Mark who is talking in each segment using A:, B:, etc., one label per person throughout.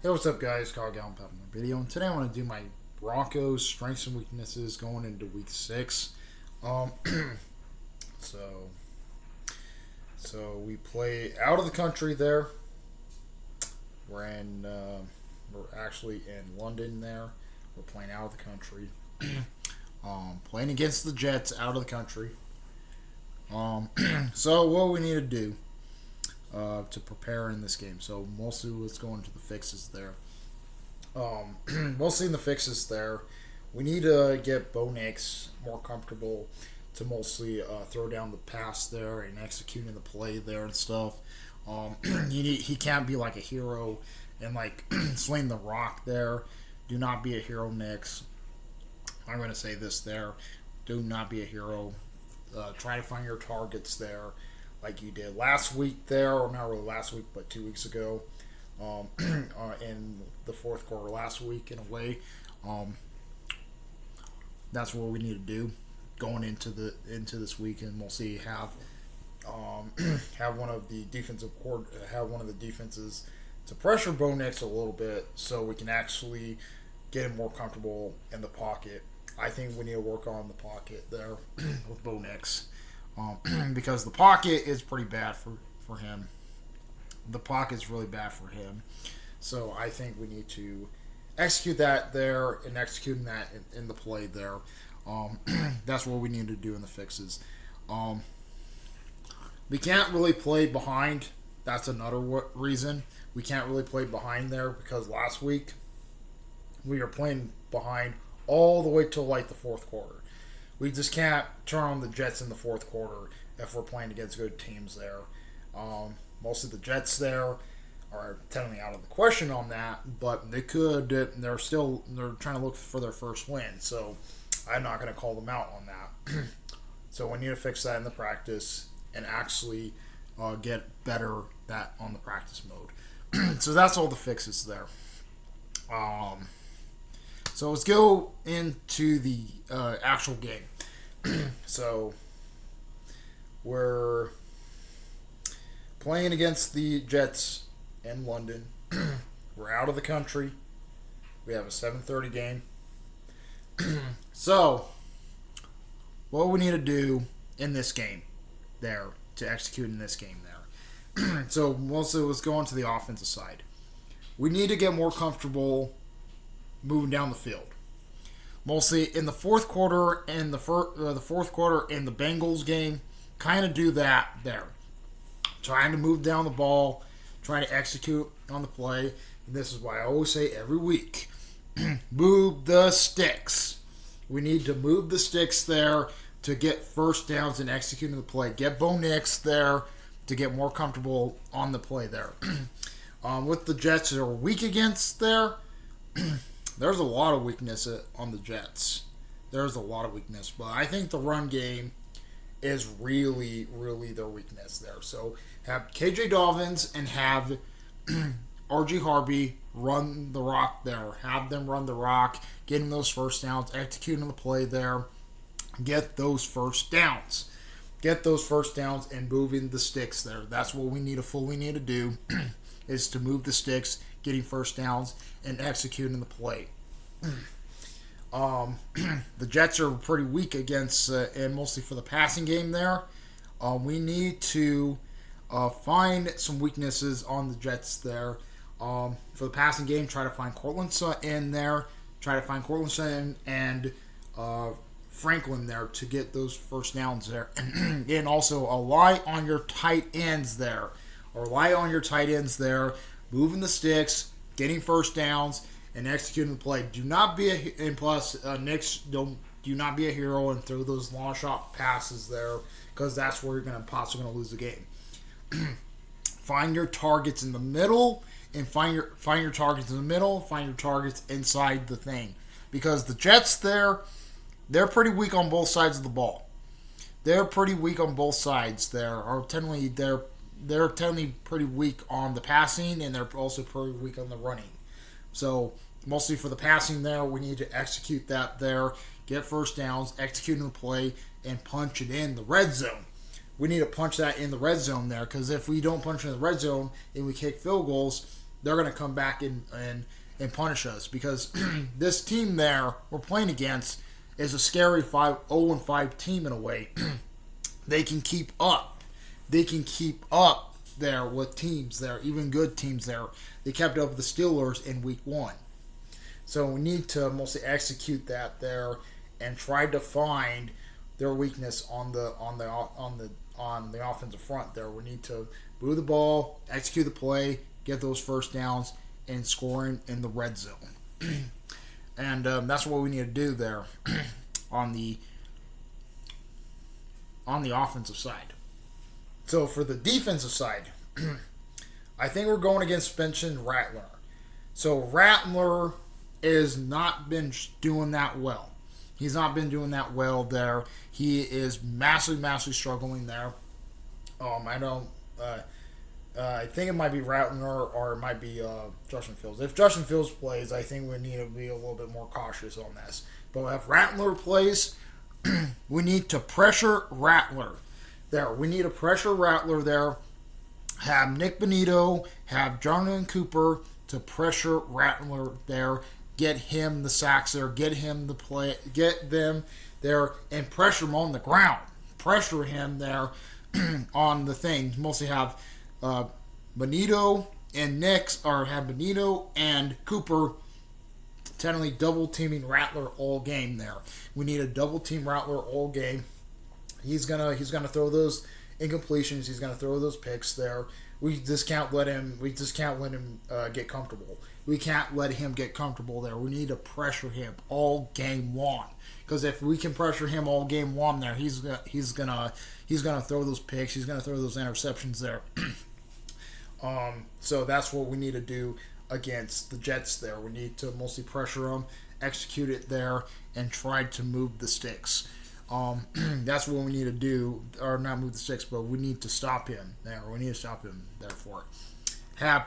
A: Hey, what's up, guys? Kyle Gallen back with my video, and today I want to do my Broncos strengths and weaknesses going into Week 6. Um, so, so we play out of the country there. We're actually in London there. We're playing out of the country. Playing against the Jets out of the country. So what we need to do to prepare in this game. So mostly let's go into the fixes there. Mostly in the fixes there, we need to get Bo Nix more comfortable to mostly throw down the pass there and executing the play there and stuff. He can't be like a hero and like sling the rock there. Do not be a hero, Nix. I'm going to say this there. Do not be a hero. Try to find your targets there like you did last week there, or not really last week, but 2 weeks ago, in the fourth quarter last week in a way. That's what we need to do going into this week, and we'll see have one of the defenses to pressure Bo Nix a little bit, so we can actually get him more comfortable in the pocket. I think we need to work on the pocket there with Bo Nix. Because the pocket is pretty bad for him. The pocket's really bad for him. So I think we need to execute that there and executing that in the play there. That's what we need to do in the fixes. We can't really play behind. That's another reason. We can't really play behind there because last week we were playing behind all the way till like the fourth quarter. We just can't turn on the Jets in the fourth quarter if we're playing against good teams there. Most of the Jets there are technically out of the question on that, but they could. They're trying to look for their first win, so I'm not going to call them out on that. So we need to fix that in the practice and actually get better that on the practice mode. So that's all the fixes there. So let's go into the actual game. So we're playing against the Jets in London. We're out of the country. We have a 7:30 game. So what we need to do in this game there to execute in this game there. So mostly let's go on to the offensive side. We need to get more comfortable moving down the field. Mostly in the fourth quarter and the fourth quarter in the Bengals game, kind of do that there. Trying to move down the ball, trying to execute on the play. And this is why I always say every week, move the sticks. We need to move the sticks there to get first downs and executing the play. Get Bo Nix there to get more comfortable on the play there. With the Jets that are weak against there, there's a lot of weakness on the Jets. There's a lot of weakness, but I think the run game is really, really their weakness there. So have KJ Dobbins and have RG Harvey run the rock there. Have them run the rock, getting those first downs, executing the play there. Get those first downs. Get those first downs and moving the sticks there. That's what we need to do is to move the sticks, getting first downs, and executing the play. The Jets are pretty weak against, and mostly for the passing game there. We need to find some weaknesses on the Jets there. For the passing game, try to find Cortland in there. Try to find Cortland Sutton and Franklin there to get those first downs there. And also rely on your tight ends there. Moving the sticks, getting first downs, and executing the play. Do not be Knicks, do not be a hero and throw those long shot passes there, because that's where you're possibly going to lose the game. Find your targets in the middle, and find your targets in the middle. Find your targets inside the thing, because the Jets they're pretty weak on both sides of the ball. They're pretty weak on both sides there, or technically they're pretty weak on the passing, and they're also pretty weak on the running. So mostly for the passing there, we need to execute that there, get first downs, execute the play, and punch it in the red zone. We need to punch that in the red zone there, because if we don't punch it in the red zone and we kick field goals, they're going to come back and punish us because this team there we're playing against is a scary 0-5 team in a way. They can keep up. They can keep up there with teams there, even good teams there. They kept up with the Steelers in week 1. So we need to mostly execute that there and try to find their weakness on the offensive front there. We need to move the ball, execute the play, get those first downs, and scoring in the red zone. And that's what we need to do there on the offensive side. So for the defensive side, I think we're going against Spencer Rattler. So Rattler has not been doing that well. He's not been doing that well there. He is massively struggling there. I think it might be Rattler or it might be Justin Fields. If Justin Fields plays, I think we need to be a little bit more cautious on this. But if Rattler plays, we need to pressure Rattler there. We need to pressure Rattler there. Have Nick Bonito, have Jonathan Cooper to pressure Rattler there. Get him the sacks there. Get him the play. Get them there and pressure him on the ground. Pressure him there on the thing. Mostly have Bonito and have Bonito and Cooper technically double teaming Rattler all game there. We need a double team Rattler all game. He's gonna throw those incompletions. He's gonna throw those picks there. We just can't let him get comfortable. We can't let him get comfortable there. We need to pressure him all game long. Because if we can pressure him all game long there, he's gonna throw those picks. He's gonna throw those interceptions there. So that's what we need to do against the Jets there. We need to mostly pressure them, execute it there, and try to move the sticks. That's what we need to do, or not move the sticks, but we need to stop him there. We need to stop him there for it. Have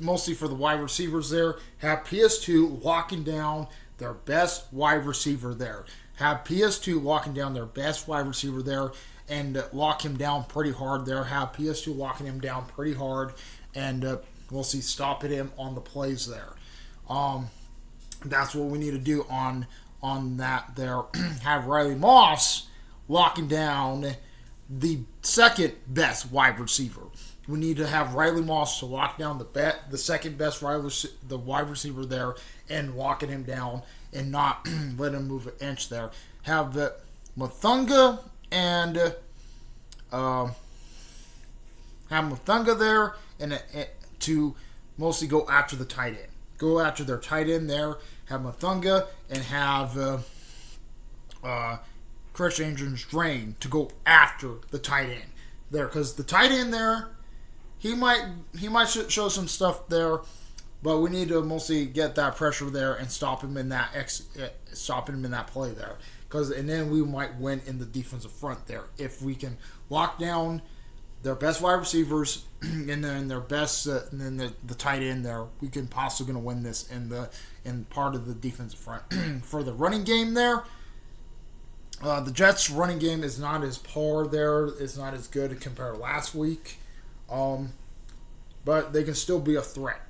A: mostly for the wide receivers there, have PS2 locking down their best wide receiver there. Have PS2 locking down their best wide receiver there and lock him down pretty hard there. Have PS2 locking him down pretty hard and we'll see stopping him on the plays there. That's what we need to do on that there. Have Riley Moss locking down the second best wide receiver. We need to have Riley Moss to lock down the second best wide receiver there and locking him down and not let him move an inch there. Have Muthunga and have Muthunga there and to mostly go after the tight end. Go after their tight end there. Have Muthunga and have Chris Andrews Drain to go after the tight end there, because the tight end there, he might show some stuff there, but we need to mostly get that pressure there and stop him in that play there, and then we might win in the defensive front there if we can lock down their best wide receivers and then their best and then the tight end there. We can possibly going to win this in part of the defensive front. For the running game there, the Jets' running game is not as par there. It's not as good compared to last week. But they can still be a threat.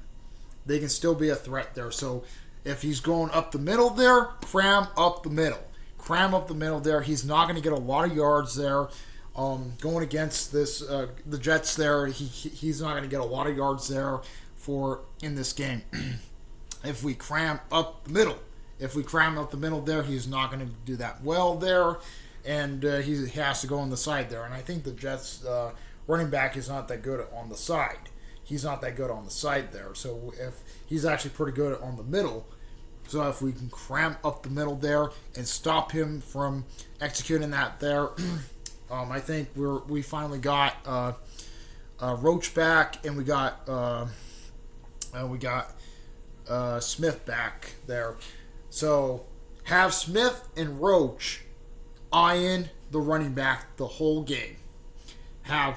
A: They can still be a threat there. So if he's going up the middle there, cram up the middle. Cram up the middle there. He's not going to get a lot of yards there. Going against the Jets there, he's not going to get a lot of yards there in this game. If we cram up the middle. If we cram up the middle there, he's not going to do that well there. And he has to go on the side there. And I think the Jets running back is not that good on the side. He's not that good on the side there. So if he's actually pretty good on the middle. So if we can cram up the middle there and stop him from executing that there, I think we finally got Roach back, and we got Smith back there. So have Smith and Roach eyeing the running back the whole game. Have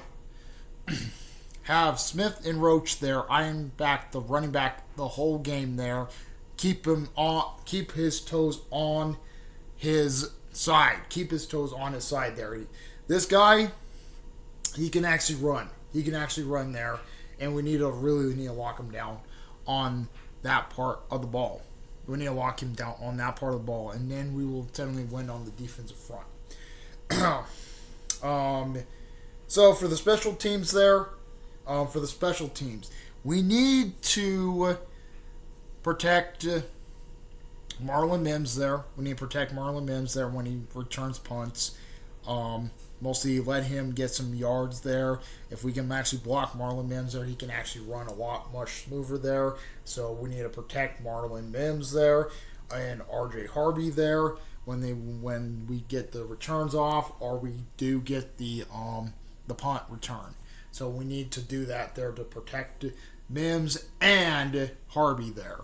A: Smith and Roach there eyeing back the running back the whole game there. Keep his toes on his side. Keep his toes on his side there. This guy, he can actually run. He can actually run there, and we really need to lock him down on that part of the ball. We need to lock him down on that part of the ball, and then we will suddenly win on the defensive front. So for the special teams there, we need to protect Marlon Mims there. We need to protect Marlon Mims there when he returns punts. Mostly let him get some yards there. If we can actually block Marlon Mims there, he can actually run a lot much smoother there. So we need to protect Marlon Mims there and RJ Harvey there when we get the returns off, or we do get the punt return. So we need to do that there to protect Mims and Harvey there.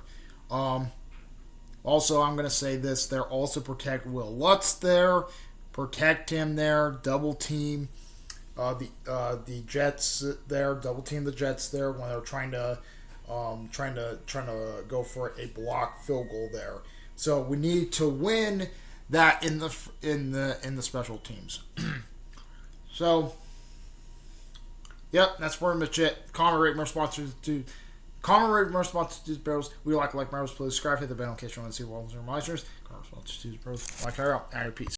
A: Also, I'm going to say this there. Also protect Will Lutz there. Protect him there. Double team the Jets there. Double team the Jets there when they're trying to go for a block field goal there. So we need to win that in the special teams. So, yep, that's pretty much it. Comment, rate, more sponsors to. Comment, rate, more sponsors to Barrels. We like Barrels. Please subscribe, hit the bell in case you want to see what else are my listeners. Comment, sponsors to Barrels. Like her out. Peace.